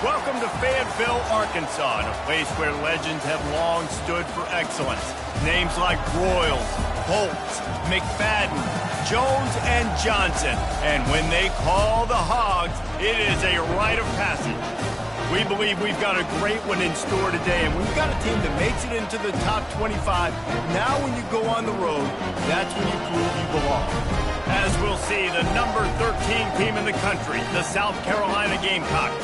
Welcome to Fayetteville, Arkansas, a place where legends have long stood for excellence. Names like Royals, Holtz, McFadden, Jones, and Johnson. And when they call the Hogs, it is a rite of passage. We believe we've got a great one in store today, and we've got a team that makes it into the top 25. Now when you go on the road, that's when you prove you belong. As we'll see, the number 13 team in the country, the South Carolina Gamecocks,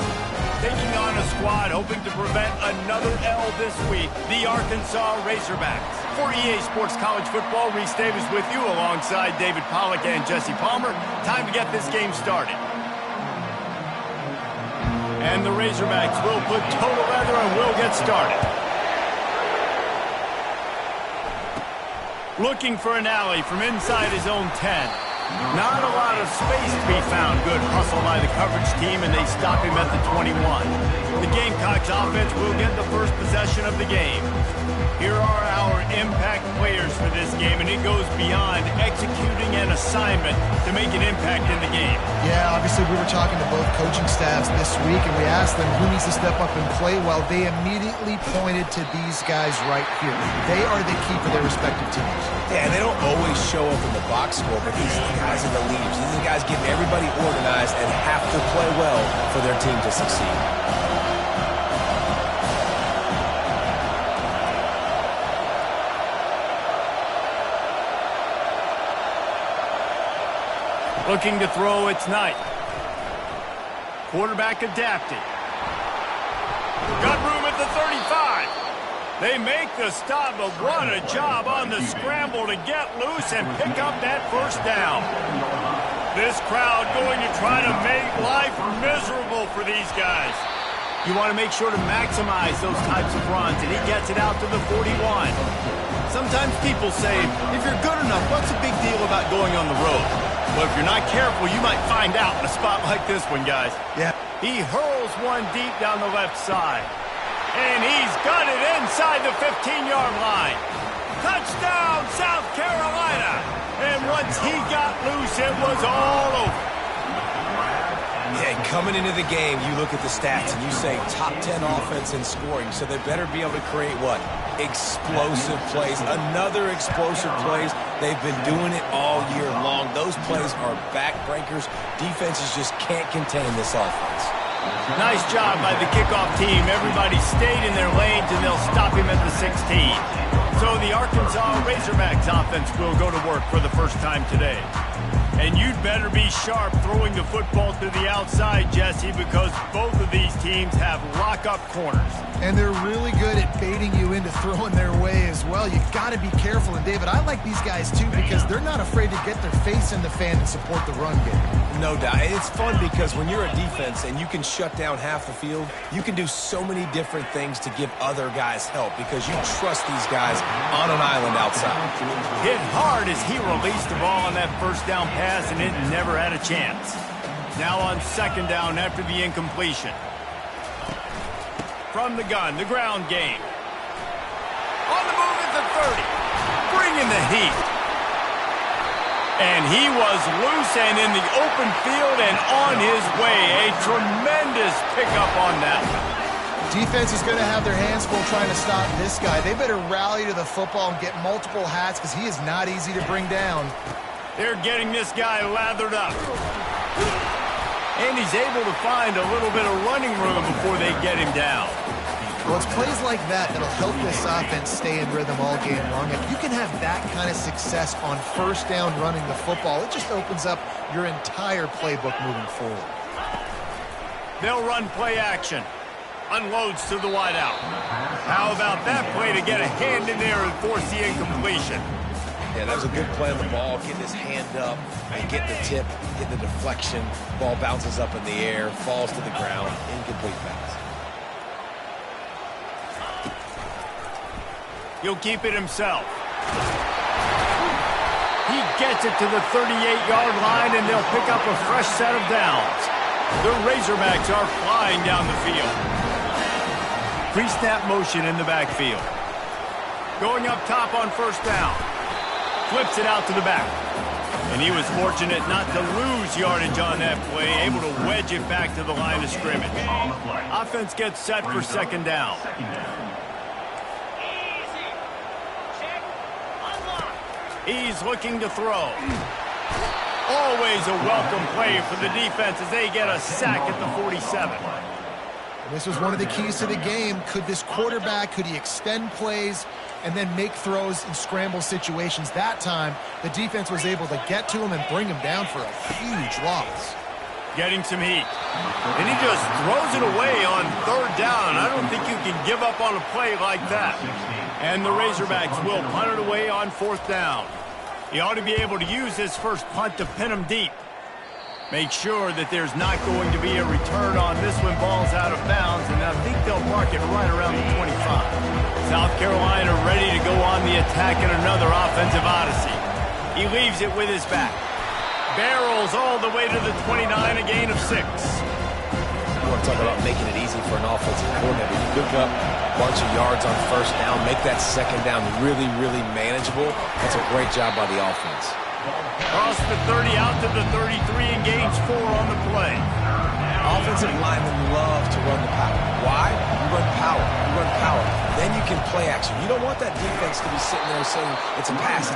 taking on a squad hoping to prevent another L this week, the Arkansas Razorbacks. For EA Sports College Football, Reese Davis with you alongside David Pollack and Jesse Palmer. Time to get this game started. And the Razorbacks will put total leather and will get started. Looking for an alley from inside his own 10. Not a lot of space to be found. Good hustle by the coverage team, and they stop him at the 21. The Gamecocks offense will get the first possession of the game. Here are our impact players for this game, and it goes beyond executing an assignment to make an impact in the game. Yeah, obviously we were talking to both coaching staffs this week, and we asked them who needs to step up and play well. They immediately pointed to these guys right here. They are the key for their respective teams. Yeah, they don't always show up in the box score, but these are the guys in the leaders. These are the guys getting everybody organized and have to play well for their team to succeed. Looking to throw, it's Knight. Quarterback adapting. Got room at the 35. They make the stop, but what a job on the scramble to get loose and pick up that first down. This crowd going to try to make life miserable for these guys. You want to make sure to maximize those types of runs, and he gets it out to the 41. Sometimes people say, if you're good enough, what's the big deal about going on the road? Well, if you're not careful, you might find out in a spot like this one, guys. Yeah. He hurls one deep down the left side. And he's got it inside the 15-yard line. Touchdown, South Carolina. And once he got loose, it was all over. Yeah, coming into the game, you look at the stats and you say top 10 offense in scoring, so they better be able to create what? Explosive plays. Another explosive plays. They've been doing it all year long. Those plays are backbreakers. Defenses just can't contain this offense. Nice job by the kickoff team. Everybody stayed in their lanes, and they'll stop him at the 16. So the Arkansas Razorbacks offense will go to work for the first time today. And you'd better be sharp throwing the football to the outside, Jesse, because both of these teams have lock-up corners. And they're really good at baiting you into throwing their way as well. You've got to be careful. And, David, I like these guys, too, because they're not afraid to get their face in the fan and support the run game. No doubt. It's fun because when you're a defense and you can shut down half the field, you can do so many different things to give other guys help because you trust these guys on an island outside. Hit hard as he released the ball on that first down pass, and it never had a chance. Now on second down after the incompletion. From the gun, the ground game. On the move at the 30. Bringing the heat. And he was loose and in the open field and on his way. A tremendous pickup on that one. Defense is going to have their hands full trying to stop this guy. They better rally to the football and get multiple hats because he is not easy to bring down. They're getting this guy lathered up. And he's able to find a little bit of running room before they get him down. Well, it's plays like that that'll help this offense stay in rhythm all game long. If you can have that kind of success on first down running the football, it just opens up your entire playbook moving forward. They'll run play action. Unloads to the wideout. How about that play to get a hand in there and force the incompletion? Yeah, that was a good play on the ball, getting his hand up and getting the tip, getting the deflection. Ball bounces up in the air, falls to the ground, incomplete pass. He'll keep it himself. He gets it to the 38-yard line, and they'll pick up a fresh set of downs. The Razorbacks are flying down the field. Pre-snap motion in the backfield. Going up top on first down. Flips it out to the back. And he was fortunate not to lose yardage on that play, able to wedge it back to the line of scrimmage. Offense gets set for second down. He's looking to throw. Always a welcome play for the defense as they get a sack at the 47. This was one of the keys to the game. Could this quarterback, could he extend plays and then make throws in scramble situations? That time, the defense was able to get to him and bring him down for a huge loss. Getting some heat. And he just throws it away on third down. I don't think you can give up on a play like that. And the Razorbacks will punt it away on fourth down. He ought to be able to use his first punt to pin him deep. Make sure that there's not going to be a return on this when ball's out of bounds, and I think they'll mark it right around the 25. South Carolina ready to go on the attack in another offensive odyssey. He leaves it with his back. Barrels all the way to the 29, a gain of 6. You want to talk about making it easy for an offensive coordinator. You pick up a bunch of yards on first down, make that second down really, really manageable. That's a great job by the offense. Cross the 30 out to the 33 and gains 4 on the play. Offensive linemen love to run the power. Why? You run power. You run power. Then you can play action. You don't want that defense to be sitting there saying it's a pass,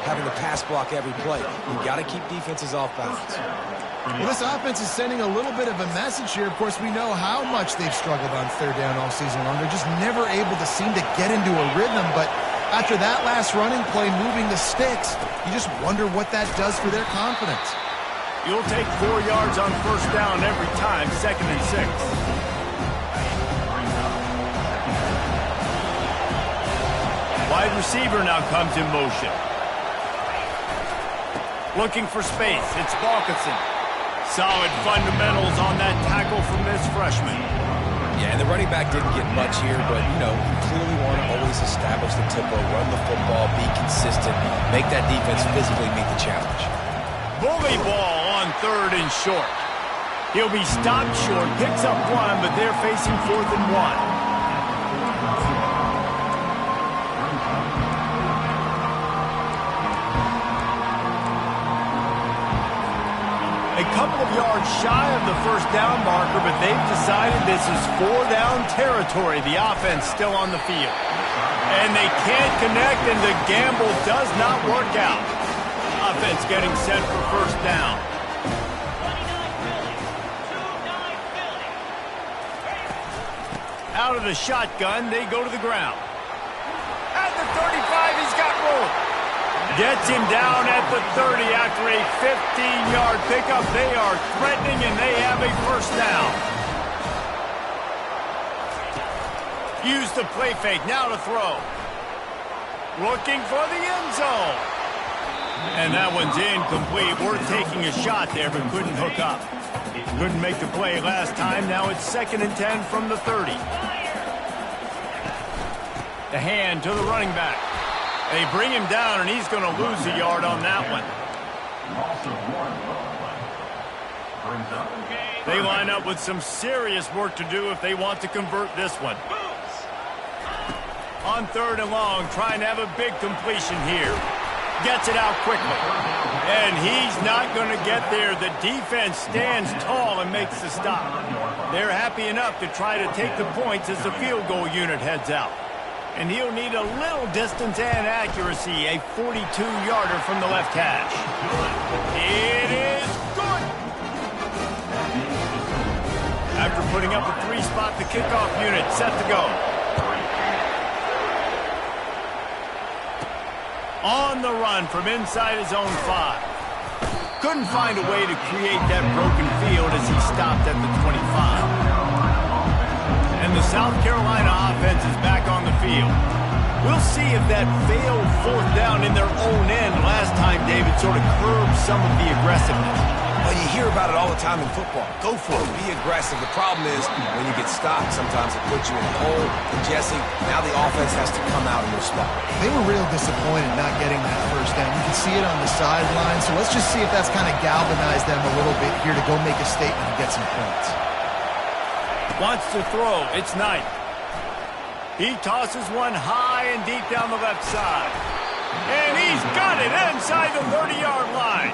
having to pass block every play. You got to keep defenses off balance. Well, this offense is sending a little bit of a message here. Of course, we know how much they've struggled on third down all season long. They're just never able to seem to get into a rhythm, but after that last running play, moving the sticks, you just wonder what that does for their confidence. You'll take 4 yards on first down every time, 2nd and 6. Wide receiver now comes in motion. Looking for space, it's Balkinson. Solid fundamentals on that tackle from this freshman. Yeah, and the running back didn't get much here, but, you know, you clearly want to always establish the tempo, run the football, be consistent, make that defense physically meet the challenge. Bully ball on 3rd and short. He'll be stopped short, picks up 1, but they're facing 4th and 1. A couple of yards shy of the first down marker, but they've decided this is 4-down territory. The offense still on the field. And they can't connect, and the gamble does not work out. Offense getting set for first down. Out of the shotgun, they go to the ground. At the 35, he's got room. Gets him down at the 30 after a 15-yard pickup. They are threatening, and they have a first down. Use the play fake. Now to throw. Looking for the end zone. And that one's incomplete. We're taking a shot there, but couldn't hook up. Couldn't make the play last time. Now it's 2nd and 10 from the 30. The hand to the running back. They bring him down, and he's going to lose a yard on that one. They line up with some serious work to do if they want to convert this one. On 3rd and long, trying to have a big completion here. Gets it out quickly. And he's not going to get there. The defense stands tall and makes the stop. They're happy enough to try to take the points as the field goal unit heads out. And he'll need a little distance and accuracy, a 42-yarder from the left hash. It is good! After putting up a 3-spot, the kickoff unit set to go. On the run from inside his own 5. Couldn't find a way to create that broken field as he stopped at the 25. And the South Carolina offense is back on the field. We'll see if that failed 4th down in their own end last time, David, sort of curbed some of the aggressiveness. Well, you hear about it all the time in football. Go for it. Be aggressive. The problem is when you get stopped, sometimes it puts you in a hole. And Jesse, now the offense has to come out in their spot. They were real disappointed not getting that first down. You can see it on the sideline. So let's just see if that's kind of galvanized them a little bit here to go make a statement and get some points. Wants to throw. It's Knight. He tosses one high and deep down the left side. And he's got it inside the 30-yard line.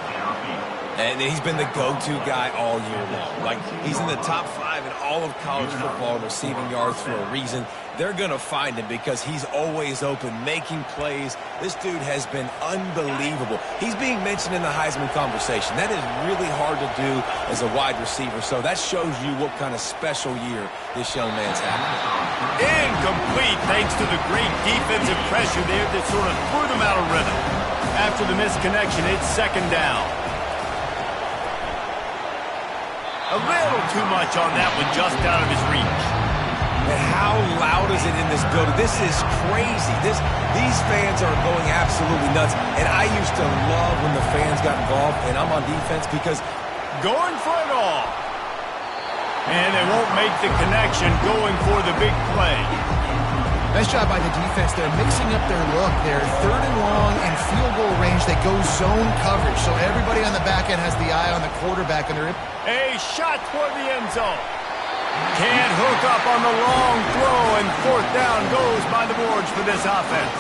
And he's been the go-to guy all year long. Like, he's in the top 5 in all of college football in receiving yards for a reason. They're going to find him because he's always open, making plays. This dude has been unbelievable. He's being mentioned in the Heisman conversation. That is really hard to do as a wide receiver, so that shows you what kind of special year this young man's having. Incomplete thanks to the great defensive pressure there that sort of threw them out of rhythm. After the misconnection, it's second down. A little too much on that one, just out of his reach. And how loud is it in this building? This is crazy. These fans are going absolutely nuts. And I used to love when the fans got involved, and I'm on defense because going for it all. And they won't make the connection, going for the big play. Nice job by the defense. They're mixing up their look. They're third and long and field goal range. They go zone coverage. So everybody on the back end has the eye on the quarterback. And they're a shot toward the end zone. Can't hook up on the long throw, and fourth down goes by the boards for this offense.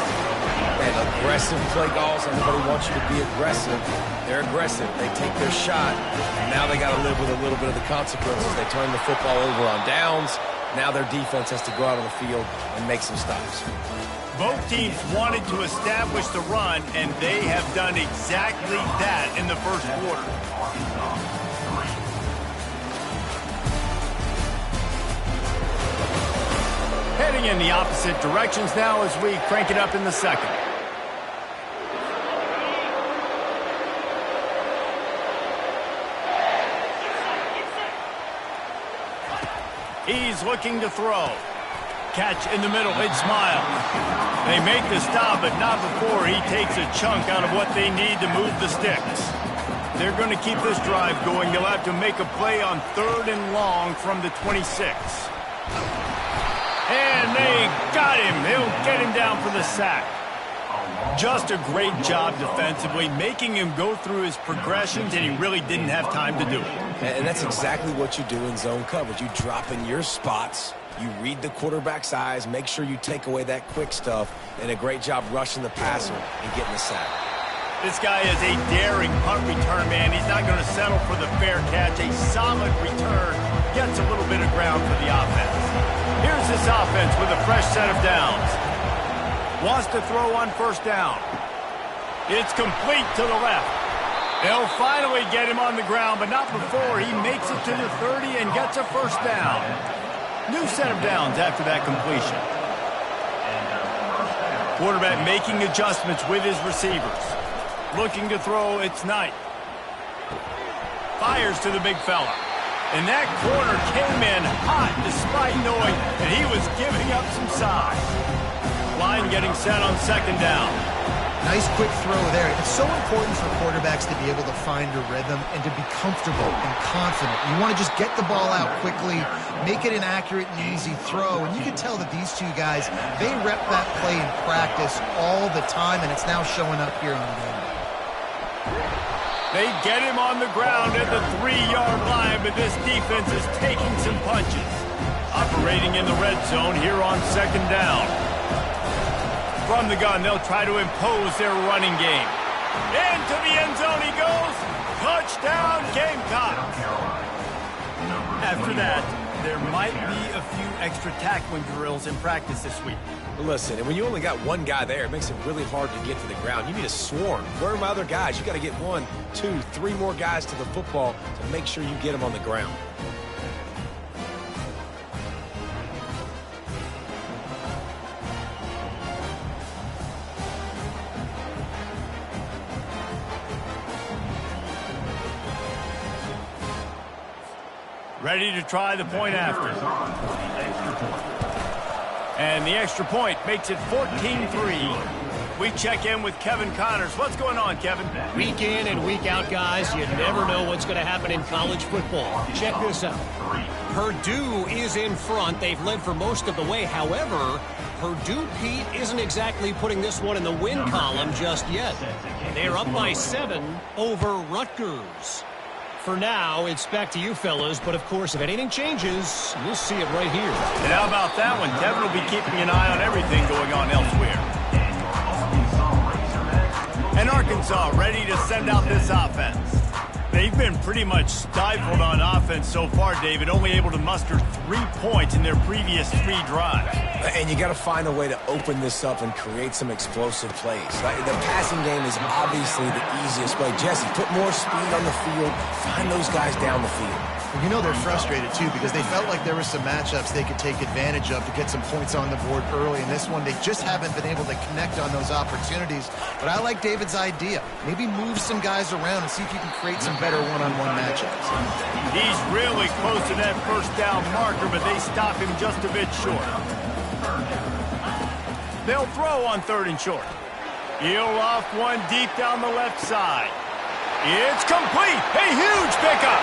And aggressive play calls. Everybody wants you to be aggressive. They're aggressive. They take their shot. And now they got to live with a little bit of the consequences. They turn the football over on downs. Now their defense has to go out on the field and make some stops. Both teams wanted to establish the run, and they have done exactly that in the first quarter. Heading in the opposite directions now as we crank it up in the second. He's looking to throw. Catch in the middle, it's Miles. They make the stop, but not before he takes a chunk out of what they need to move the sticks. They're going to keep this drive going. They'll have to make a play on third and long from the 26. And they got him. They'll get him down for the sack. Just a great job defensively, making him go through his progressions, and he really didn't have time to do it. And that's exactly what you do in zone coverage. You drop in your spots, you read the quarterback's eyes, make sure you take away that quick stuff, and a great job rushing the passer and getting the sack. This guy is a daring punt return man. He's not going to settle for the fair catch. A solid return gets a little bit of ground for the offense. Here's this offense with a fresh set of downs. Wants to throw on first down. It's complete to the left. They'll finally get him on the ground, but not before he makes it to the 30 and gets a first down. New set of downs after that completion. Quarterback making adjustments with his receivers. Looking to throw, it's Knight. Fires to the big fella. And that corner came in hot despite knowing that he was giving up some size. Line getting set on second down. nice quick throw there. It's so important for quarterbacks to be able to find a rhythm and to be comfortable and confident. You want to just get the ball out quickly, make it an accurate and easy throw. And you can tell that these two guys, they rep that play in practice all the time, and it's now showing up here on the game. They get him on the ground at the 3-yard line, but this defense is taking some punches. Operating in the red zone here on second down. From the gun, they'll try to impose their running game. Into the end zone he goes. Touchdown, Gamecock. After that, there might be a few extra tackling drills in practice this week. Listen, and when you only got one guy there, it makes it really hard to get to the ground. You need a swarm. Where are my other guys? You got to get 1, 2, 3 more guys to the football to make sure you get them on the ground. Ready to try the point after. And the extra point makes it 14-3. We check in with Kevin Connors. What's going on, Kevin? Week in and week out, guys, you never know what's going to happen in college football. Check this out. Purdue is in front. They've led for most of the way. However, Purdue, Pete, isn't exactly putting this one in the win column just yet. They're up by 7 over Rutgers. For now, it's back to you fellas, but of course, if anything changes, you'll see it right here. And how about that one? Kevin will be keeping an eye on everything going on elsewhere. And Arkansas ready to send out this offense. They've been pretty much stifled on offense so far, David, only able to muster 3 points in their previous 3 drives. And you got to find a way to open this up and create some explosive plays. The passing game is obviously the easiest way. Jesse, put more speed on the field. Find those guys down the field. You know they're frustrated, too, because they felt like there were some matchups they could take advantage of to get some points on the board early. In this one, they just haven't been able to connect on those opportunities. But I like David's idea. Maybe move some guys around and see if you can create some better one-on-one matchups. He's really close to that first down marker, but they stop him just a bit short. They'll throw on 3rd and short. He'll off one deep down the left side. It's complete. A huge pickup.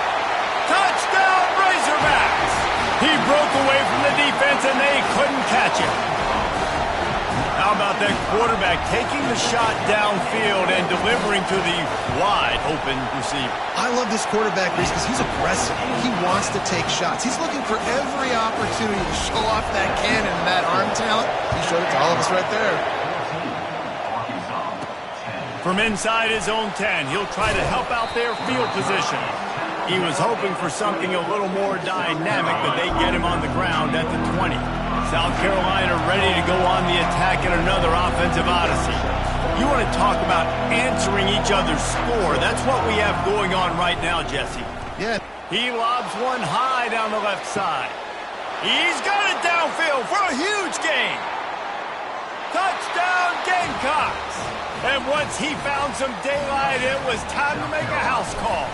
Touchdown, Razorbacks! He broke away from the defense, and they couldn't catch him. How about that quarterback taking the shot downfield and delivering to the wide-open receiver? I love this quarterback, Reese, because he's aggressive. He wants to take shots. He's looking for every opportunity to show off that cannon and that arm talent. He showed it to all of us right there. From inside his own 10, he'll try to help out their field position. He was hoping for something a little more dynamic, but they get him on the ground at the 20. South Carolina ready to go on the attack in another offensive odyssey. You want to talk about answering each other's score. That's what we have going on right now, Jesse. Yeah. He lobs one high down the left side. He's got it downfield for a huge gain. Touchdown, Gamecocks! And once he found some daylight, it was time to make a house call.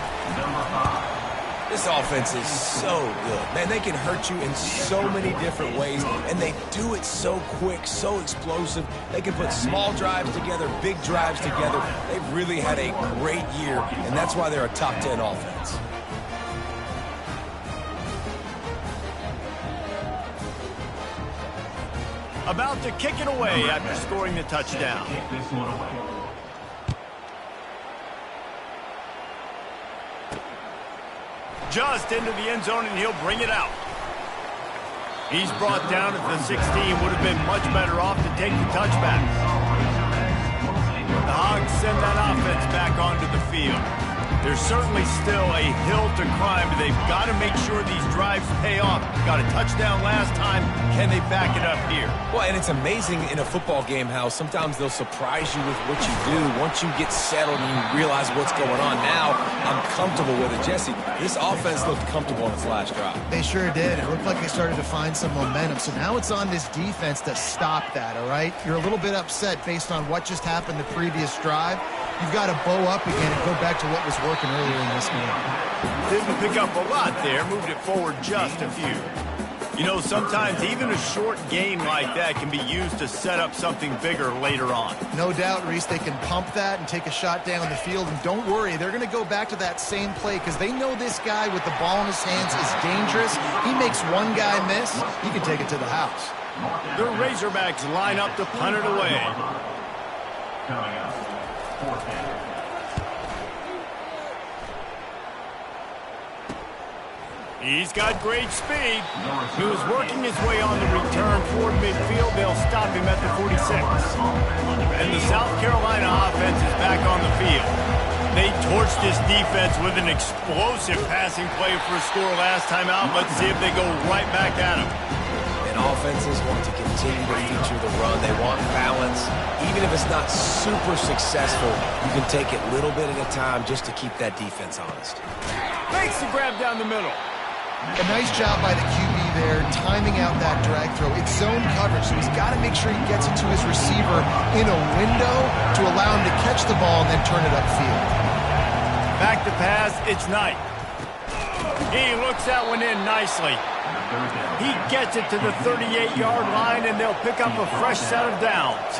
This offense is so good. Man, they can hurt you in so many different ways, and they do it so quick, so explosive. They can put small drives together, big drives together. They've really had a great year, and that's why they're a top 10 offense. About to kick it away after scoring the touchdown. Just into the end zone, and he'll bring it out. He's brought down at the 16. Would have been much better off to take the touchback. The Hogs send that offense back onto the field. There's certainly still a hill to climb, but they've got to make sure these drives pay off. Got a touchdown last time. Can they back it up here? Well, and it's amazing in a football game how sometimes they'll surprise you with what you do. Once you get settled and you realize what's going on, now I'm comfortable with it. Jesse, this offense looked comfortable on its last drive. They sure did. It looked like they started to find some momentum. So now it's on this defense to stop that, all right? You're a little bit upset based on what just happened the previous drive. You've got to bow up again and go back to what was working earlier in this game. Didn't pick up a lot there, moved it forward just a few. You know, sometimes even a short game like that can be used to set up something bigger later on. No doubt, Reese, they can pump that and take a shot down the field. And don't worry, they're going to go back to that same play because they know this guy with the ball in his hands is dangerous. He makes one guy miss, he can take it to the house. The Razorbacks line up to punt it away. Coming up, 4th. He's got great speed. He was working his way on the return toward midfield. They'll stop him at the 46. And the South Carolina offense is back on the field. They torched this defense with an explosive passing play for a score last time out. Let's see if they go right back at him. And offenses want to continue to feature the run. They want balance. Even if it's not super successful, you can take it little bit at a time just to keep that defense honest. Makes the grab down the middle. A nice job by the QB there, timing out that drag throw. It's zone coverage, so he's got to make sure he gets it to his receiver in a window to allow him to catch the ball and then turn it upfield. Back to pass, it's Knight. He looks that one in nicely. He gets it to the 38-yard line, and they'll pick up a fresh set of downs.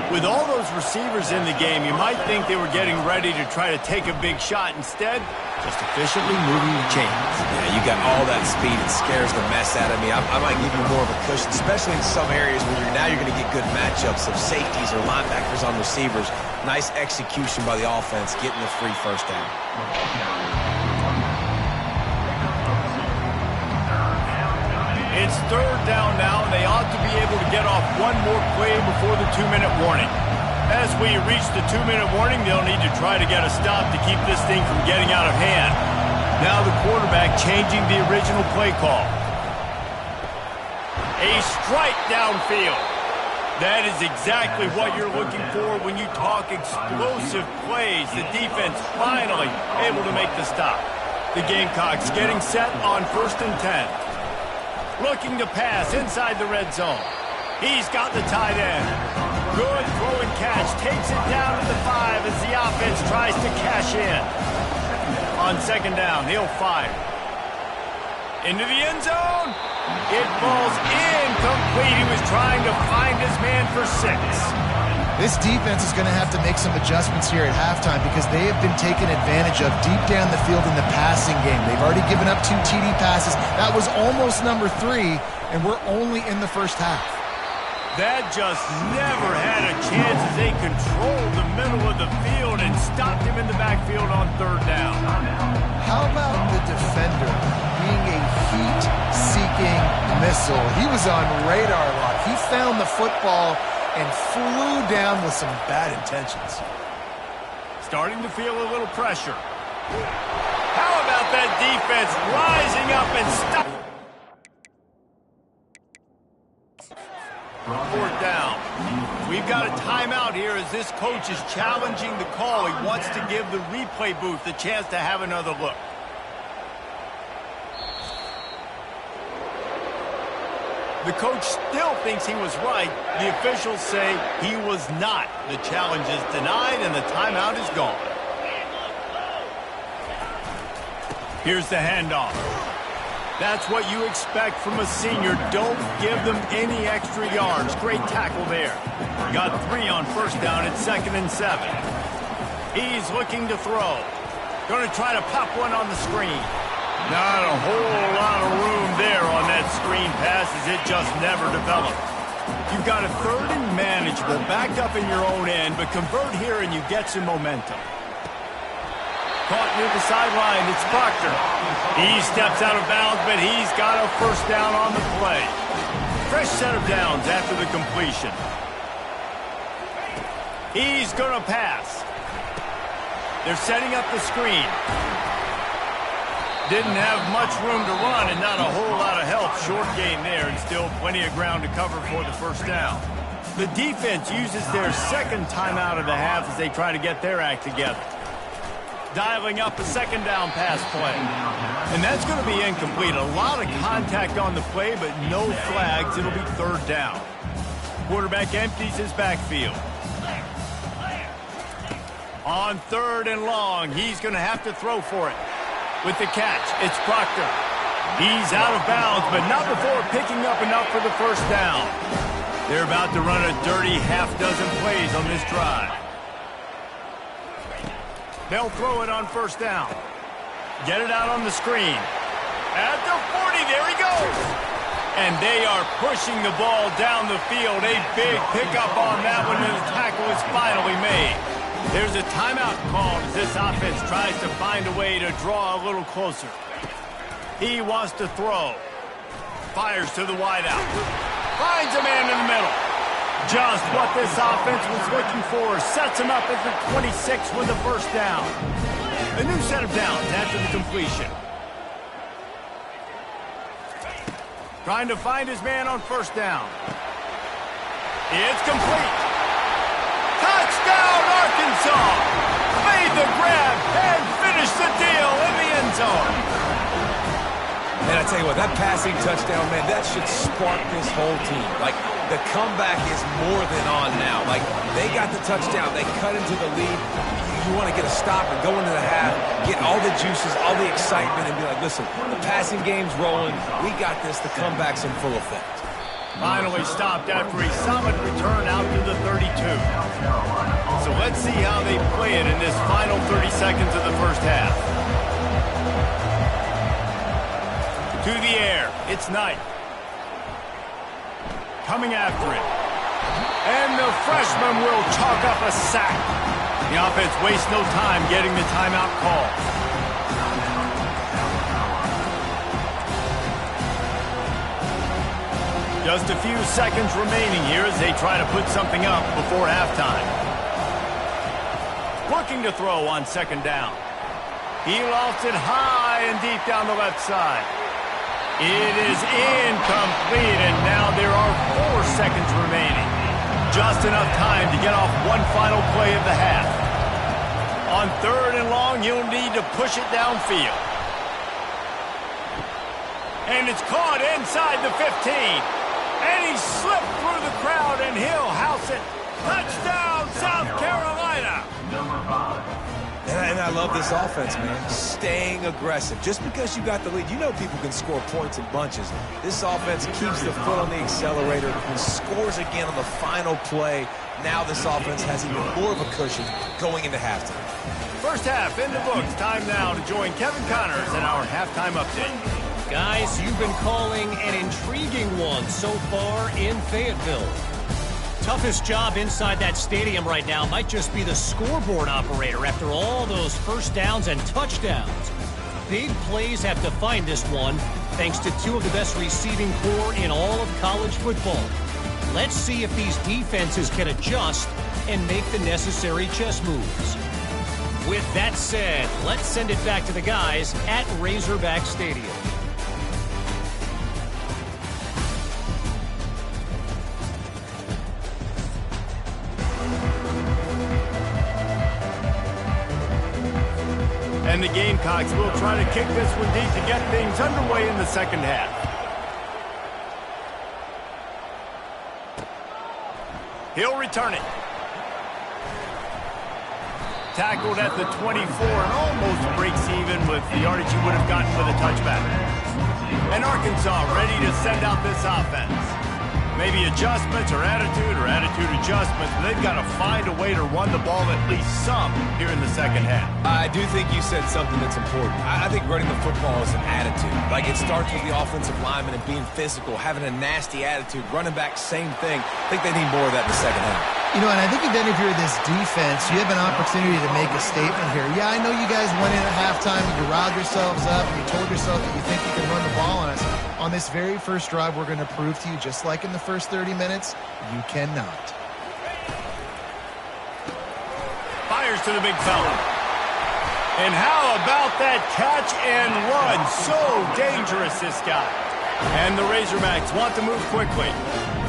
With all those receivers in the game, you might think they were getting ready to try to take a big shot. Instead, just efficiently moving the chains. Yeah, you got all that speed. It scares the mess out of me. I might give you more of a cushion, especially in some areas where you're going to get good matchups of safeties or linebackers on receivers. Nice execution by the offense, getting the free first down. It's 3rd down now, and they ought to be able to get off one more play before the 2-minute warning. As we reach the 2-minute warning, they'll need to try to get a stop to keep this thing from getting out of hand. Now the quarterback changing the original play call. A strike downfield. That is exactly what you're looking for when you talk explosive plays. The defense finally able to make the stop. The Gamecocks getting set on 1st and 10. Looking to pass inside the red zone. He's got the tight end. Good throw and catch. Takes it down to the 5 as the offense tries to cash in. On 2nd down, he'll fire. Into the end zone. It falls incomplete. He was trying to find his man for 6. This defense is going to have to make some adjustments here at halftime because they have been taken advantage of deep down the field in the passing game. They've already given up 2 TD passes. That was almost number 3, and we're only in the first half. That just never had a chance as they controlled the middle of the field and stopped him in the backfield on 3rd down. How about the defender being a heat-seeking missile? He was on radar lock. He found the football and flew down with some bad intentions. Starting to feel a little pressure. How about that defense rising up and stopping? 4th down. We've got a timeout here as this coach is challenging the call. He wants to give the replay booth a chance to have another look. The coach still thinks he was right. The officials say he was not. The challenge is denied and the timeout is gone. Here's the handoff. That's what you expect from a senior. Don't give them any extra yards. Great tackle there. Got 3 on 1st down at 2nd and 7. He's looking to throw. Going to try to pop one on the screen. Not a whole lot of room there on that screen pass as it just never developed. You've got a 3rd and manageable backed up in your own end, but convert here and you get some momentum. Caught near the sideline, it's Proctor. He steps out of bounds, but he's got a 1st down on the play. Fresh set of downs after the completion. He's going to pass. They're setting up the screen. Didn't have much room to run and not a whole lot of help. Short game there and still plenty of ground to cover for the 1st down. The defense uses their 2nd timeout of the half as they try to get their act together. Dialing up a 2nd down pass play. And that's going to be incomplete. A lot of contact on the play, but no flags. It'll be 3rd down. Quarterback empties his backfield. On 3rd and long, he's going to have to throw for it. With the catch, it's Proctor. He's out of bounds, but not before picking up enough for the 1st down. They're about to run a dirty half-dozen plays on this drive. They'll throw it on 1st down. Get it out on the screen. At the 40, there he goes. And they are pushing the ball down the field. A big pickup on that one, and the tackle is finally made. There's a timeout called as this offense tries to find a way to draw a little closer. He wants to throw. Fires to the wideout. Finds a man in the middle. Just what this offense was looking for. Sets him up at the 26 with the 1st down. A new set of downs after the completion. Trying to find his man on 1st down. It's complete. Touchdown, Arkansas! Made the grab and finished the deal in the end zone. Man, I tell you what, that passing touchdown, man, that should spark this whole team. Like, the comeback is more than on now. Like, they got the touchdown. They cut into the lead. You want to get a stop and go into the half, get all the juices, all the excitement, and be like, listen, the passing game's rolling. We got this. The comeback's in full effect. Finally stopped after a solid return out to the 32. So let's see how they play it in this final 30 seconds of the 1st half. To the air, it's Knight. Coming after it. And the freshman will chalk up a sack. The offense wastes no time getting the timeout call. Just a few seconds remaining here as they try to put something up before halftime. looking to throw on second down. He lost it high and deep down the left side. It is incomplete, and now there are 4 seconds remaining. Just enough time to get off one final play of the half. On 3rd and long, he'll need to push it downfield. And it's caught inside the 15. And he slipped through the crowd, and he'll house it. Touchdown, South Carolina! Number 5. And I love this offense, man. Staying aggressive. Just because you got the lead, you know people can score points in bunches. This offense keeps the foot on the accelerator and scores again on the final play. Now this offense has even more of a cushion going into halftime. First half in the books. Time now to join Kevin Connors in our halftime update. Guys, you've been calling an intriguing one so far in Fayetteville. Toughest job inside that stadium right now might just be the scoreboard operator after all those first downs and touchdowns. Big plays have defined this one, thanks to 2 of the best receiving corps in all of college football. Let's see if these defenses can adjust and make the necessary chess moves. With that said, let's send it back to the guys at Razorback Stadium. And the Gamecocks will try to kick this one deep to get things underway in the second half. He'll return it. Tackled at the 24 and almost breaks even with the yardage he would have gotten with a touchback. And Arkansas ready to send out this offense. Maybe adjustments or attitude adjustments, but they've got to find a way to run the ball at least some here in the second half. I do think you said something that's important. I think running the football is an attitude. Like, it starts with the offensive lineman and being physical, having a nasty attitude. Running back, same thing. I think they need more of that in the second half. You know, and I think then if you're this defense, you have an opportunity to make a statement here. Yeah, I know you guys went in at halftime, you riled yourselves up, and you told yourself that you think you can run the ball on us. On this very first drive, we're going to prove to you, just like in the first 30 minutes, you cannot. Fires to the big fella. And how about that catch and run? So dangerous, this guy. And the Razorbacks want to move quickly.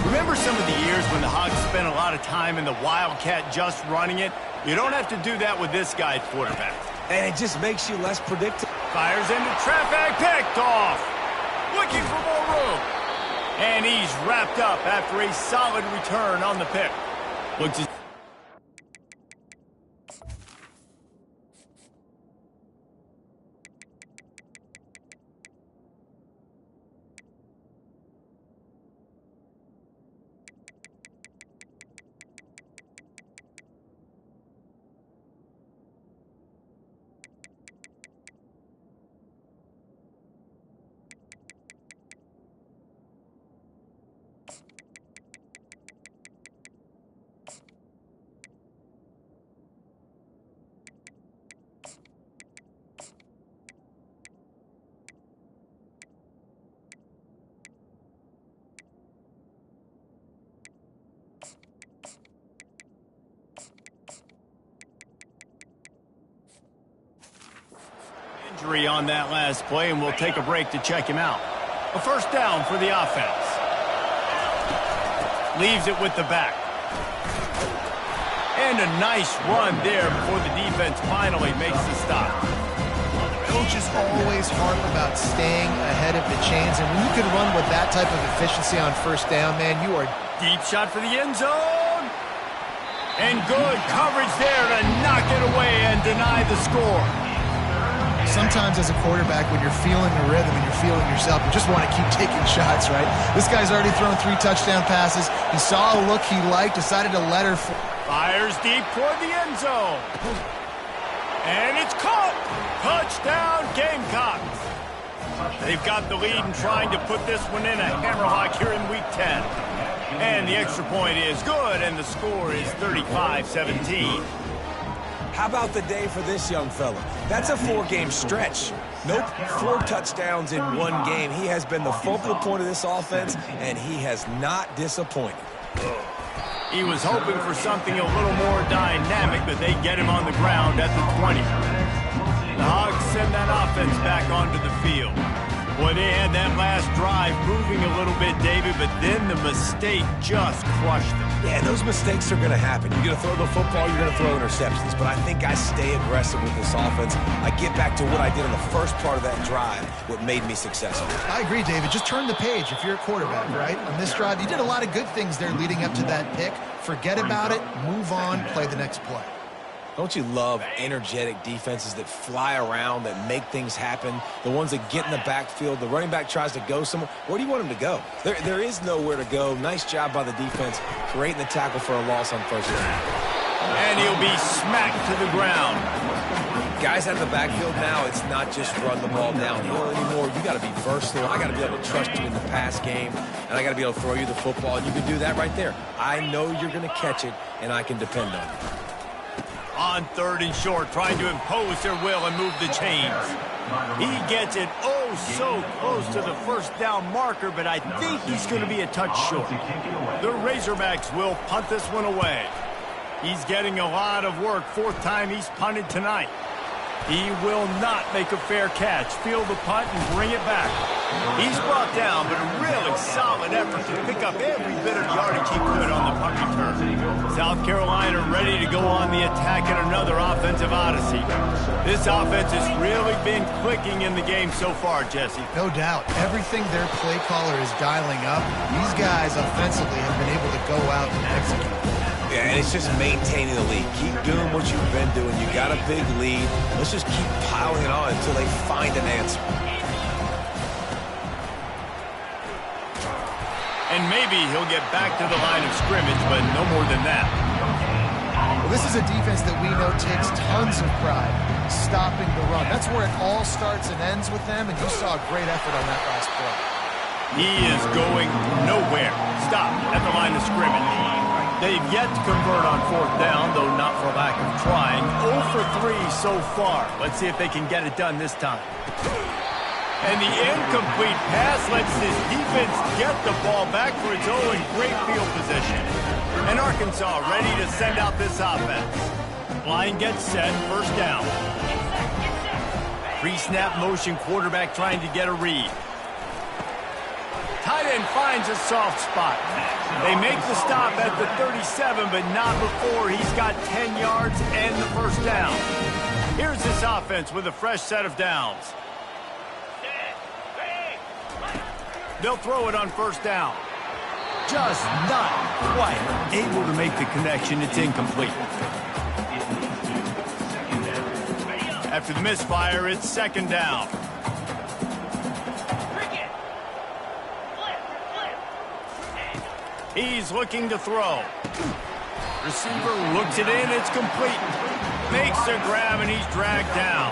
Remember some of the years when the Hogs spent a lot of time in the Wildcat just running it? You don't have to do that with this guy at quarterback. And it just makes you less predictable. Fires into traffic, picked off. Looking for more room. And he's wrapped up after a solid return on the pick. Looks as injury on that last play, and we'll take a break to check him out. A first down for the offense. Leaves it with the back. And a nice run there before the defense finally makes the stop. Coaches always harp about staying ahead of the chains, and when you can run with that type of efficiency on first down, man, you are... Deep shot for the end zone. And good coverage there to knock it away and deny the score. Sometimes as a quarterback, when you're feeling the rhythm and you're feeling yourself, you just want to keep taking shots, right? This guy's already thrown 3 touchdown passes. He saw a look he liked, decided to let her... Fires deep toward the end zone. And it's caught. Touchdown, Gamecocks. They've got the lead and trying to put this one in a hammerlock here in Week 10. And the extra point is good, and the score is 35-17. How about the day for this young fella? That's a 4-game stretch. Nope, 4 touchdowns in 1 game. He has been the focal point of this offense, and he has not disappointed. He was hoping for something a little more dynamic, but they get him on the ground at the 20. The Hogs send that offense back onto the field. Boy, they had that last drive moving a little bit, David, but then the mistake just crushed them. Yeah, those mistakes are going to happen. You're going to throw the football, you're going to throw interceptions. But I think I stay aggressive with this offense. I get back to what I did in the first part of that drive, what made me successful. I agree, David. Just turn the page if you're a quarterback, right? On this drive, you did a lot of good things there leading up to that pick. Forget about it, move on, play the next play. Don't you love energetic defenses that fly around, that make things happen? The ones that get in the backfield, the running back tries to go somewhere. Where do you want him to go? There is nowhere to go. Nice job by the defense, creating the tackle for a loss on first down. And he'll be smacked to the ground. Guys out of the backfield now, it's not just run the ball downhill anymore. You got to be versatile. I got to be able to trust you in the pass game, and I got to be able to throw you the football, and you can do that right there. I know you're going to catch it, and I can depend on you. On 3rd and short, trying to impose their will and move the chains. He gets it oh so close to the first down marker, but I think he's going to be a touch short. The Razorbacks will punt this one away. He's getting a lot of work. 4th time he's punted tonight. He will not make a fair catch. Field the punt and bring it back. He's brought down, but a really solid effort to pick up every bit of yardage he could on the punt return. South Carolina ready to go on the attack in another offensive odyssey. This offense has really been clicking in the game so far, Jesse. No doubt. Everything their play caller is dialing up, these guys offensively have been able to go out and execute. Yeah, and it's just maintaining the lead. Keep doing what you've been doing. You got a big lead. Let's just keep piling it on until they find an answer. And maybe he'll get back to the line of scrimmage, but no more than that. Well, this is a defense that we know takes tons of pride stopping the run. That's where it all starts and ends with them, and you saw a great effort on that last play. He is going nowhere. Stop at the line of scrimmage. They've yet to convert on 4th down, though not for lack of trying. 0 for 3 so far. Let's see if they can get it done this time. And the incomplete pass lets this defense get the ball back for its own great field position. And Arkansas ready to send out this offense. Line gets set, 1st down. Pre-snap motion, quarterback trying to get a read. Tight end finds a soft spot. They make the stop at the 37, but not before he's got 10 yards and the 1st down. Here's this offense with a fresh set of downs. They'll throw it on 1st down. Just not quite able to make the connection. It's incomplete. After the misfire, it's 2nd down. He's looking to throw. Receiver looks it in. It's complete. Makes a grab, and he's dragged down.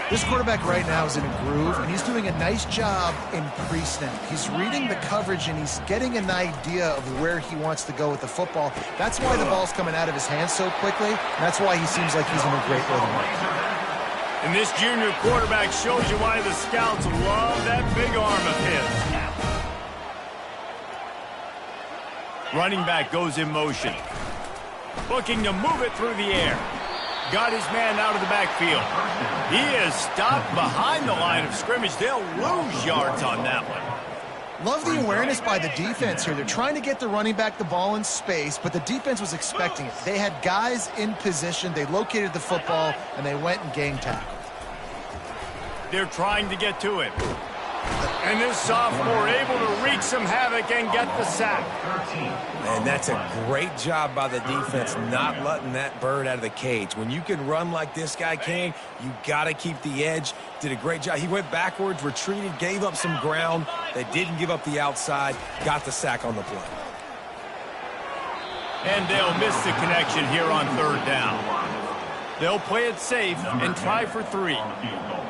This quarterback right now is in a groove, and he's doing a nice job in pre-snap. He's reading the coverage, and he's getting an idea of where he wants to go with the football. That's why the ball's coming out of his hands so quickly, and that's why he seems like he's in a great rhythm. And this junior quarterback shows you why the scouts love that big arm of his. Running back goes in motion. Looking to move it through the air. Got his man out of the backfield. He is stopped behind the line of scrimmage. They'll lose yards on that one. Love the awareness by the defense here. They're trying to get the running back the ball in space, but the defense was expecting it. They had guys in position. They located the football, and they went and gang tackled. They're trying to get to it. And this sophomore able to wreak some havoc and get the sack. And that's a great job by the defense, not letting that bird out of the cage. When you can run like this guy can, you got to keep the edge. Did a great job. He went backwards, retreated, gave up some ground. They didn't give up the outside, got the sack on the play. And they'll miss the connection here on 3rd down. They'll play it safe and try for 3.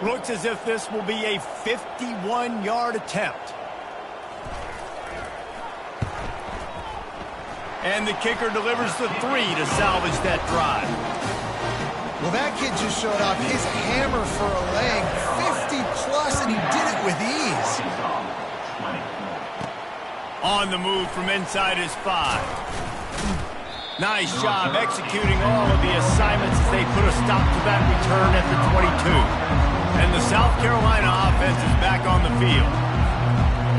Looks as if this will be a 51-yard attempt. And the kicker delivers the 3 to salvage that drive. Well, that kid just showed off his hammer for a leg, 50-plus, and he did it with ease. On the move from inside his 5. Nice job executing all of the assignments as they put a stop to that return at the 22. And the South Carolina offense is back on the field.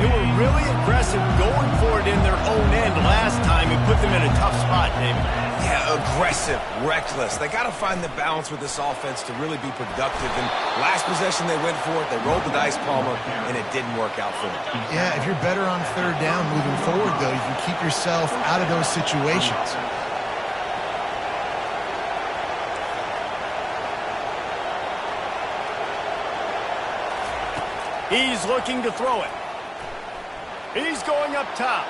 They were really aggressive going for it in their own end last time and put them in a tough spot, David. Yeah, aggressive, reckless. They got to find the balance with this offense to really be productive. And last possession they went for it, they rolled the dice, Palmer, and it didn't work out for them. Yeah, if you're better on third down moving forward, though, you can keep yourself out of those situations. He's looking to throw it. He's going up top.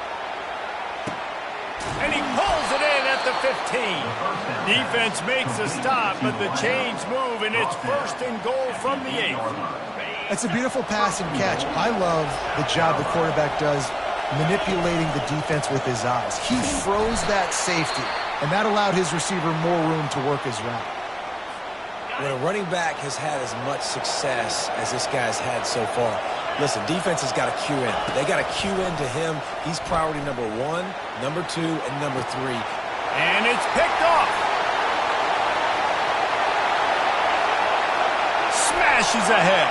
And he pulls it in at the 15. Defense makes a stop, but the chains move, and it's first and goal from the 8. That's a beautiful pass and catch. I love the job the quarterback does manipulating the defense with his eyes. He froze that safety, and that allowed his receiver more room to work his route. When a running back has had as much success as this guy's had so far, listen, defense has got to cue in. They got to cue in to him. He's priority number 1, number 2, and number 3. And it's picked off. Smashes ahead.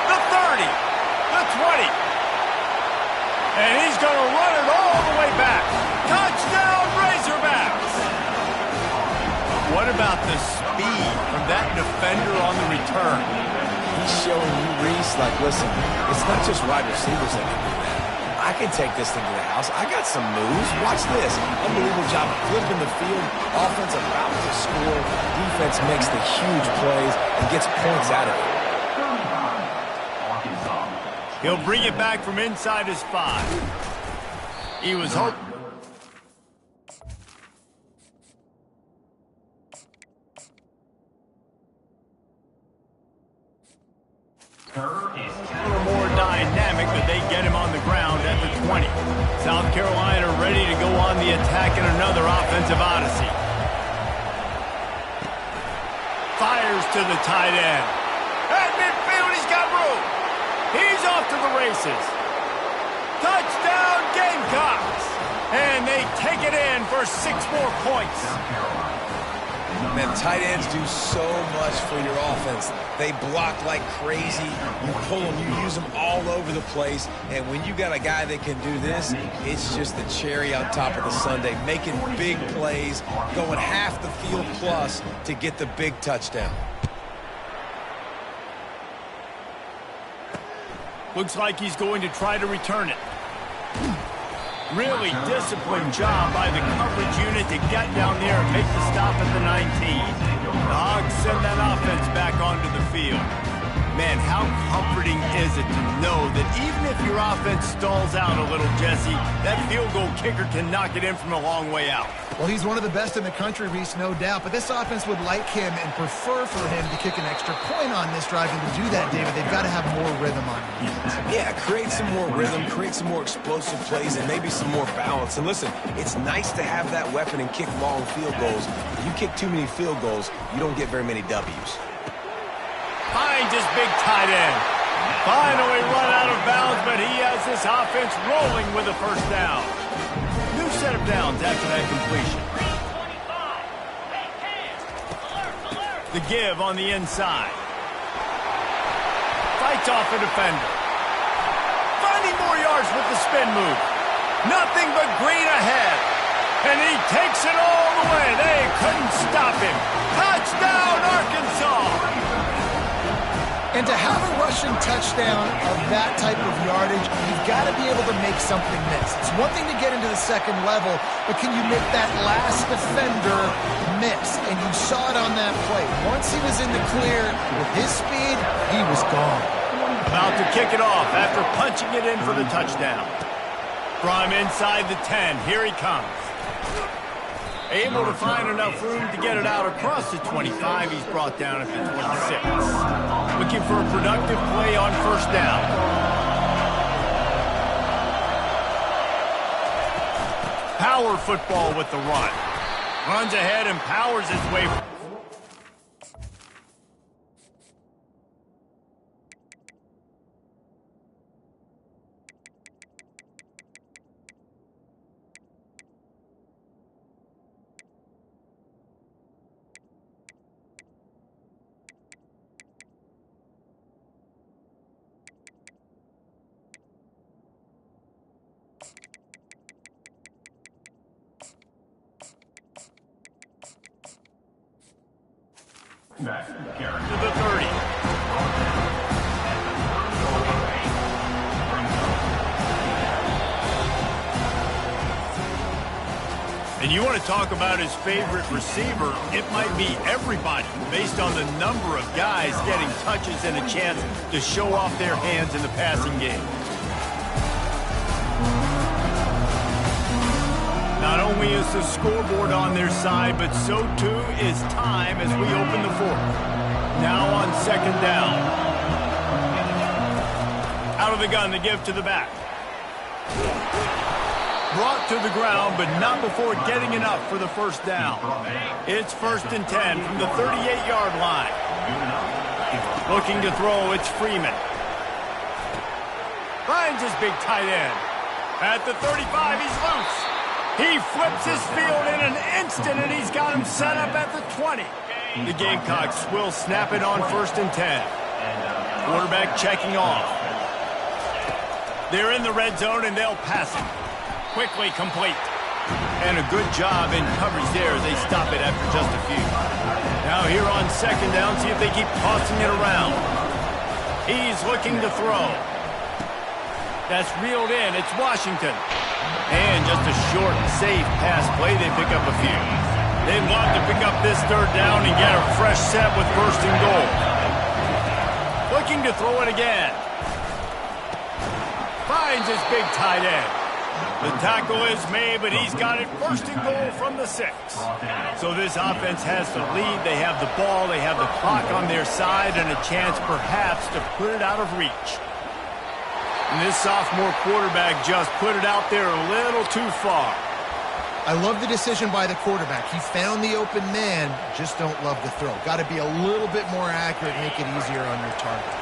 The 30. The 20. And he's going to run it all the way back. Touchdown, Razorbacks. What about the speed from that defender on the return? He's showing you, Reese, like, listen, it's not just wide receivers that can do that. I can take this thing to the house. I got some moves. Watch this. Unbelievable job flipping the field. Offense about to score. Defense makes the huge plays and gets points out of it. He'll bring it back from inside his 5. He was hoping. More dynamic, but they get him on the ground at the 20. South Carolina ready to go on the attack in another offensive odyssey. Fires to the tight end. At midfield, he's got room. He's off to the races. Touchdown, Gamecocks! And they take it in for 6 more points. Man, tight ends do so much for your offense. They block like crazy. You pull them, you use them all over the place. And when you got a guy that can do this, it's just the cherry on top of the sundae, making big plays, going half the field plus to get the big touchdown. Looks like he's going to try to return it. Really disciplined job by the coverage unit to get down there and make the stop at the 19. The Hogs send that offense back onto the field. Man, how comforting is it to know that even if your offense stalls out a little, Jesse, that field goal kicker can knock it in from a long way out. Well, he's one of the best in the country, Reese, no doubt. But this offense would like him and prefer for him to kick an extra point on this drive. And to do that, David, they've got to have more rhythm on defense. Yeah, create some more rhythm, create some more explosive plays, and maybe some more balance. And listen, it's nice to have that weapon and kick long field goals. If you kick too many field goals, you don't get very many W's. Finds his big tight end. Finally run out of bounds, but he has this offense rolling with a first down. New set of downs after that completion. The give on the inside. Fights off a defender. Finding more yards with the spin move. Nothing but green ahead. And he takes it all the way. They couldn't stop him. Touchdown, Arkansas! And to have a rushing touchdown of that type of yardage, you've got to be able to make something miss. It's one thing to get into the second level, but can you make that last defender miss? And you saw it on that play. Once he was in the clear with his speed, he was gone. About to kick it off after punching it in for the touchdown. From inside the 10, here he comes. Able to find enough room to get it out across the 25. He's brought down at the 26. Looking for a productive play on first down. Power football with the run. Runs ahead and powers his way. Back carry. To the 30. And you want to talk about his favorite receiver, it might be everybody based on the number of guys getting touches and a chance to show off their hands in the passing game. Not only is the scoreboard on their side, but so too is time as we open the fourth. Now on second down. Out of the gun to give to the back. Brought to the ground, but not before getting enough for the first down. It's 1st and 10 from the 38-yard line. Looking to throw, it's Freeman. Finds his big tight end. At the 35, he's loose. He flips his field in an instant, and he's got him set up at the 20. The Gamecocks will snap it on 1st and 10. Quarterback checking off. They're in the red zone, and they'll pass it. Quickly complete. And a good job in coverage there as they stop it after just a few. Now here on second down, see if they keep tossing it around. He's looking to throw. That's reeled in. It's Washington. And just a short, safe pass play. They pick up a few. They'd love to pick up this third down and get a fresh set with 1st and goal. Looking to throw it again. Finds his big tight end. The tackle is made, but he's got it 1st and goal from the 6. So this offense has the lead. They have the ball. They have the clock on their side and a chance perhaps to put it out of reach. And this sophomore quarterback just put it out there a little too far. I love the decision by the quarterback. He found the open man, just don't love the throw. Got to be a little bit more accurate, make it easier on your target.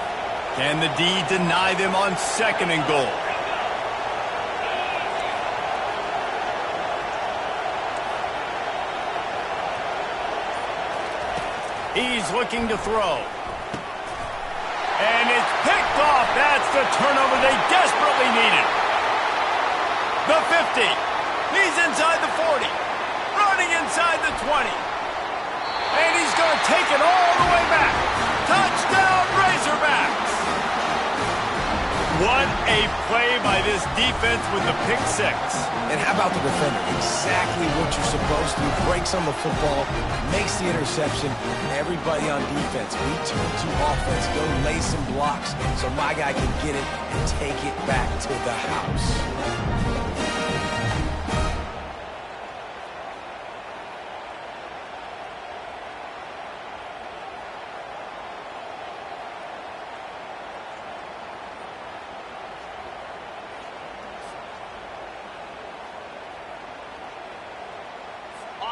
Can the D deny them on 2nd and goal? He's looking to throw. And it's picked off. That's the turnover they desperately needed. The 50. He's inside the 40. Running inside the 20. And he's going to take it all the way back. Touchdown, Razorbacks. What a play by this defense with the pick 6. And how about the defender? Exactly what you're supposed to do. Breaks on the football, makes the interception, and everybody on defense. We turn to offense, go lay some blocks so my guy can get it and take it back to the house.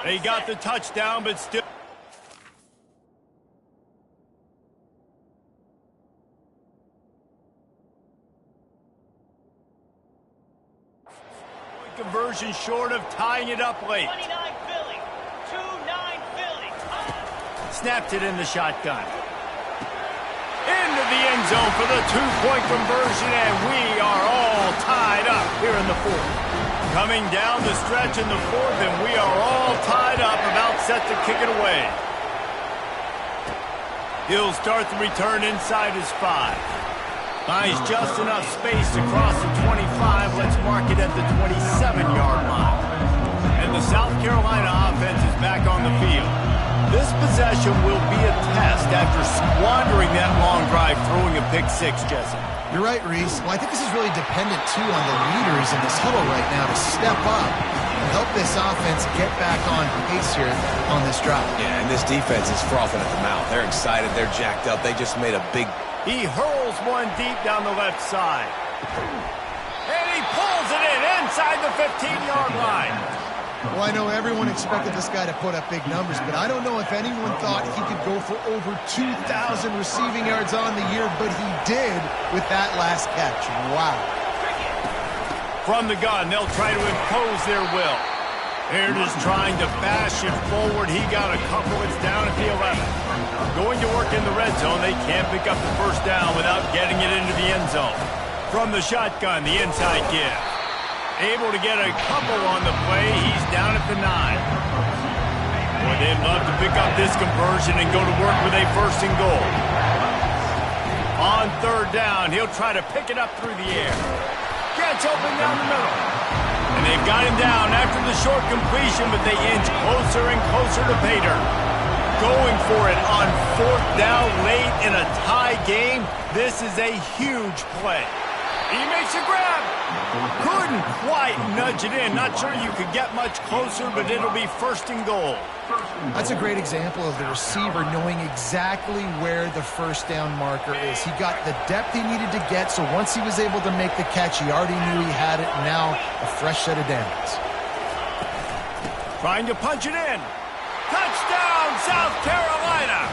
They got the touchdown, but still. Conversion short of tying it up late. 29 Philly. 2-9 Philly. Snapped it in the shotgun. Into the end zone for the 2-point conversion, and we are all tied up here in the 4th. Coming down the stretch in the 4th, and we are all tied up, about set to kick it away. He'll start the return inside his 5. Finds just enough space to cross the 25. Let's mark it at the 27-yard line. And the South Carolina offense is back on the field. This possession will be a test after squandering that long drive, throwing a pick 6, Jesse. You're right, Reese. Well, I think this is really dependent, too, on the leaders in this huddle right now to step up and help this offense get back on pace here on this drive. Yeah, and this defense is frothing at the mouth. They're excited. They're jacked up. They just made a big... He hurls one deep down the left side. And he pulls it in inside the 15-yard line. Well, I know everyone expected this guy to put up big numbers, but I don't know if anyone thought he could go for over 2,000 receiving yards on the year, but he did with that last catch. Wow. From the gun, they'll try to impose their will. Aaron is trying to bash it forward. He got a couple. It's down at the 11. Going to work in the red zone. They can't pick up the first down without getting it into the end zone. From the shotgun, the inside give. Able to get a couple on the play. He's down at the 9. Boy, they'd love to pick up this conversion and go to work with a 1st and goal. On 3rd down, he'll try to pick it up through the air. Gets open down the middle. And they've got him down after the short completion, but they inch closer and closer to pay dirt. Going for it on 4th down late in a tie game. This is a huge play. He makes a grab. Couldn't quite nudge it in. Not sure you could get much closer, but it'll be 1st and goal. That's a great example of the receiver knowing exactly where the 1st down marker is. He got the depth he needed to get, so once he was able to make the catch, he already knew he had it, and now a fresh set of downs. Trying to punch it in. Touchdown, South Carolina!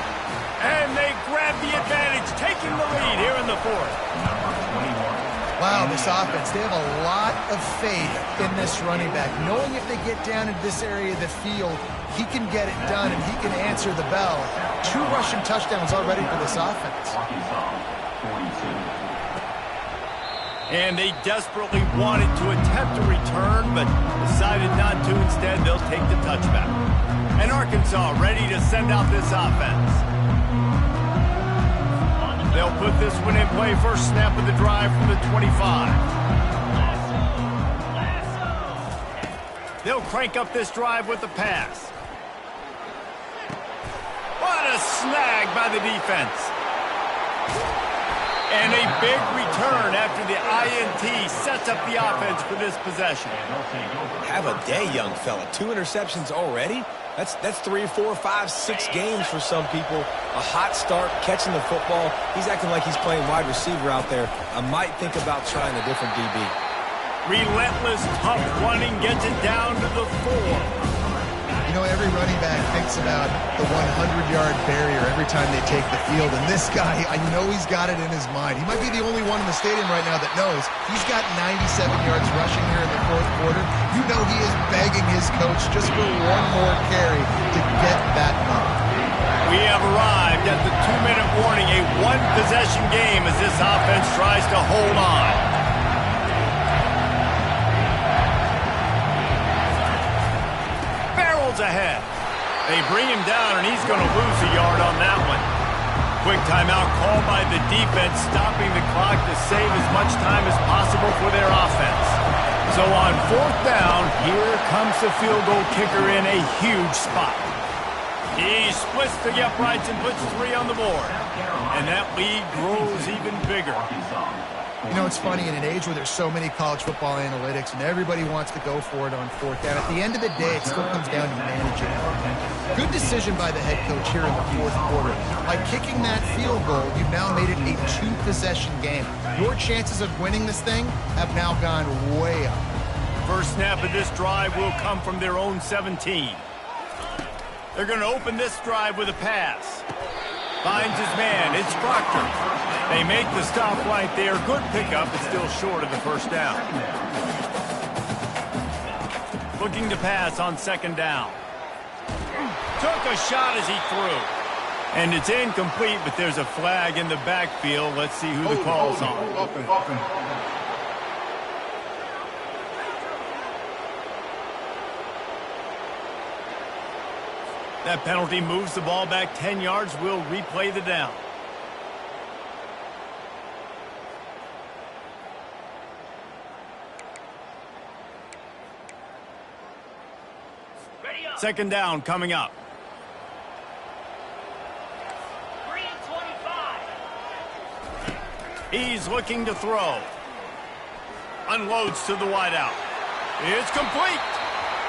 And they grab the advantage, taking the lead here in the 4th. Wow, this offense, they have a lot of faith in this running back. Knowing if they get down into this area of the field, he can get it done and he can answer the bell. 2 rushing touchdowns already for this offense. And they desperately wanted to attempt a return, but decided not to. Instead, they'll take the touchback. And Arkansas ready to send out this offense. They'll put this one in play. 1st snap of the drive from the 25. They'll crank up this drive with the pass. What a snag by the defense. And a big return after the INT sets up the offense for this possession. Have a day, young fella. 2 interceptions already? That's 3, 4, 5, 6 games for some people. A hot start, catching the football. He's acting like he's playing wide receiver out there. I might think about trying a different DB. Relentless, tough running gets it down to the 4. You know, every running back thinks about the 100-yard barrier every time they take the field. And this guy, I know he's got it in his mind. He might be the only one in the stadium right now that knows he's got 97 yards rushing here in the 4th quarter. You know he is begging his coach just for one more carry to get that number. We have arrived at the 2-minute warning, a 1-possession game as this offense tries to hold on. Ahead. They bring him down, and he's going to lose a yard on that one. Quick timeout called by the defense, stopping the clock to save as much time as possible for their offense. So on 4th down, here comes the field goal kicker in a huge spot. He splits the uprights and puts 3 on the board. And that lead grows even bigger. You know, it's funny, in an age where there's so many college football analytics and everybody wants to go for it on 4th down, at the end of the day, it still comes down to managing. Good decision by the head coach here in the 4th quarter. By kicking that field goal, you've now made it a 2-possession game. Your chances of winning this thing have now gone way up. 1st snap of this drive will come from their own 17. They're going to open this drive with a pass. Finds his man. It's Proctor. They make the stop right there. Good pickup, but still short of the 1st down. Looking to pass on 2nd down. Took a shot as he threw. And it's incomplete, but there's a flag in the backfield. Let's see who the call's on. That penalty moves the ball back 10 yards. We'll replay the down. Second down coming up. 3 and 25. He's looking to throw. Unloads to the wideout. It's complete.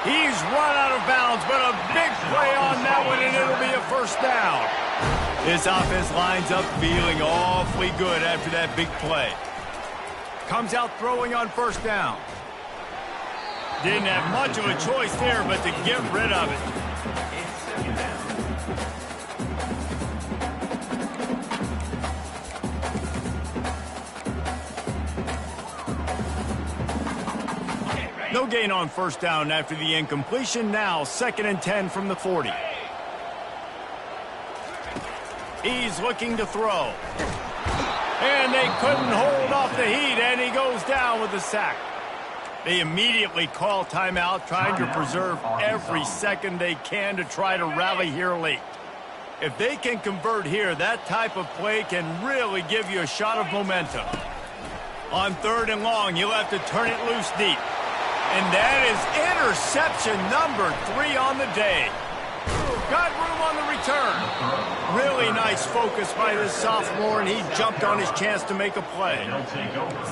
He's run out of bounds, but a big play on that one, and it'll be a 1st down. This offense lines up feeling awfully good after that big play. Comes out throwing on 1st down. Didn't have much of a choice there, but to get rid of it. No gain on 1st down after the incompletion. Now 2nd and 10 from the 40. He's looking to throw. And they couldn't hold off the heat, and he goes down with a sack. They immediately call timeout, trying to preserve every second they can to try to rally here late. If they can convert here, that type of play can really give you a shot of momentum. On 3rd and long, you'll have to turn it loose deep. And that is interception number 3 on the day. Got room on the return. Really nice focus by this sophomore, and he jumped on his chance to make a play.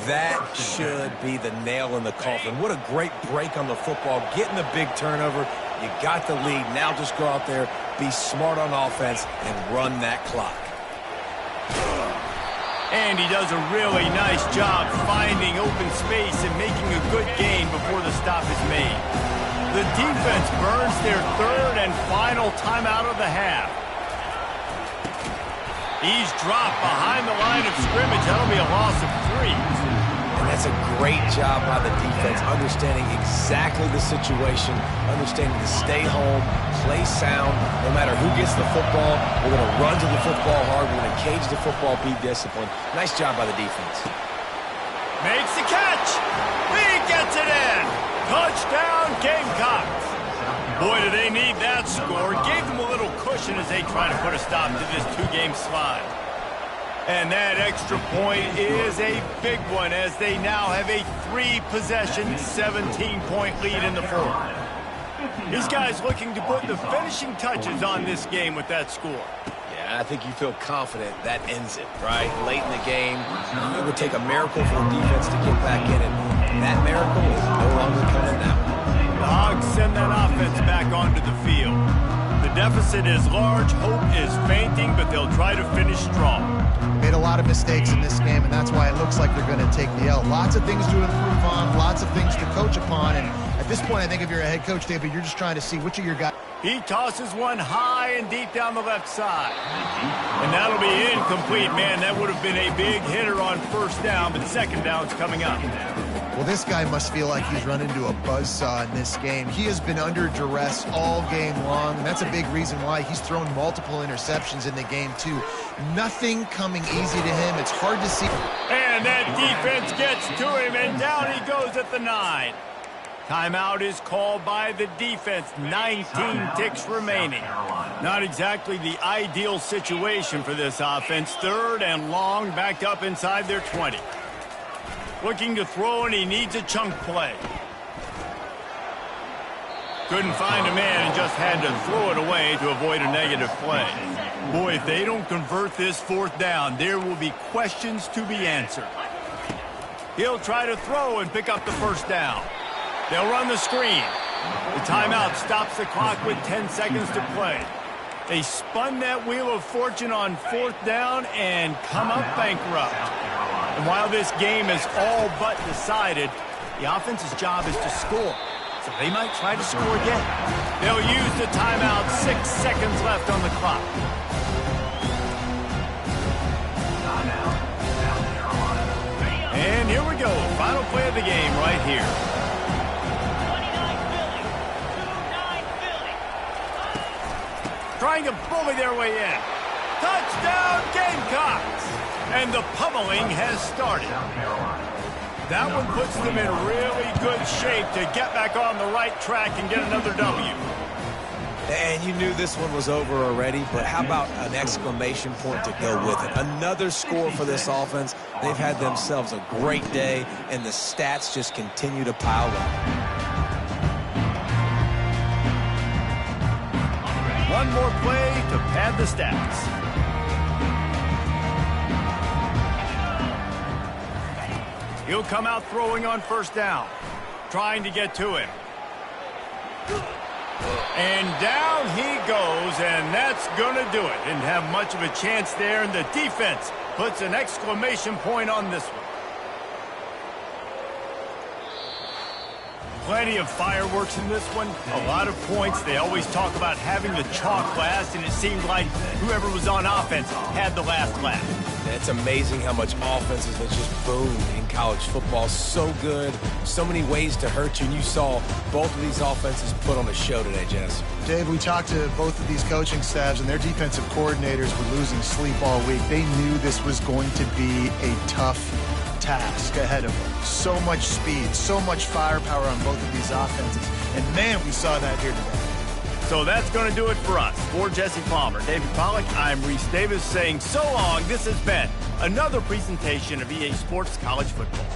That should be the nail in the coffin. What a great break on the football. Getting the big turnover. You got the lead. Now just go out there, be smart on offense, and run that clock. And he does a really nice job finding open space and making a good gain before the stop is made. The defense burns their 3rd and final timeout of the half. He's dropped behind the line of scrimmage. That'll be a loss of 3. And that's a great job by the defense, understanding exactly the situation, understanding to stay home, play sound. No matter who gets the football, we're going to run to the football hard. We're going to cage the football, be disciplined. Nice job by the defense. Makes the catch. He gets it in. Touchdown, Gamecocks. Boy, do they need that score. Gave them a little cushion as they try to put a stop to this 2-game slide. And that extra point is a big one as they now have a 3-possession, 17-point lead in the 4th. These guys looking to put the finishing touches on this game with that score. Yeah, I think you feel confident that ends it, right? Late in the game, it would take a miracle for the defense to get back in it. That miracle is no longer coming now. The Hogs send that offense back onto the field. The deficit is large, hope is fainting, but they'll try to finish strong. Made a lot of mistakes in this game, and that's why it looks like they're going to take the L. Lots of things to improve on, lots of things to coach upon, and at this point, I think if you're a head coach, David, you're just trying to see which of your guys. He tosses one high and deep down the left side. And that'll be incomplete. Man, that would have been a big hitter on 1st down, but 2nd down's coming up. Well, this guy must feel like he's run into a buzzsaw in this game. He has been under duress all game long, and that's a big reason why he's thrown multiple interceptions in the game, too. Nothing coming easy to him. It's hard to see. And that defense gets to him, and down he goes at the 9. Timeout is called by the defense. 19 ticks remaining. Not exactly the ideal situation for this offense. 3rd and long, backed up inside their 20. Looking to throw, and he needs a chunk play. Couldn't find a man and just had to throw it away to avoid a negative play. Boy, if they don't convert this 4th down, there will be questions to be answered. He'll try to throw and pick up the 1st down. They'll run the screen. The timeout stops the clock with 10 seconds to play. They spun that wheel of fortune on 4th down and come up bankrupt. And while this game is all but decided, the offense's job is to score. So they might try to score again. They'll use the timeout. 6 seconds left on the clock. And here we go. Final play of the game right here. Trying to bully their way in. Touchdown, Gamecocks! And the pummeling has started. That one puts them in really good shape to get back on the right track and get another W. And you knew this one was over already, but how about an exclamation point to go with it? Another score for this offense. They've had themselves a great day, and the stats just continue to pile up. One more play to pad the stats. He'll come out throwing on 1st down, trying to get to him. And down he goes, and that's going to do it. Didn't have much of a chance there, and the defense puts an exclamation point on this one. Plenty of fireworks in this one, a lot of points. They always talk about having the chalk last, and it seemed like whoever was on offense had the last laugh. It's amazing how much offenses have just boomed in college football. So good, so many ways to hurt you, and you saw both of these offenses put on a show today, Jess. Dave, we talked to both of these coaching staffs, and their defensive coordinators were losing sleep all week. They knew this was going to be a tough task ahead of them. So much speed, so much firepower on both of these offenses. And, man, we saw that here today. So that's going to do it for us. For Jesse Palmer, David Pollack, I'm Reese Davis saying so long. This has been another presentation of EA Sports College Football.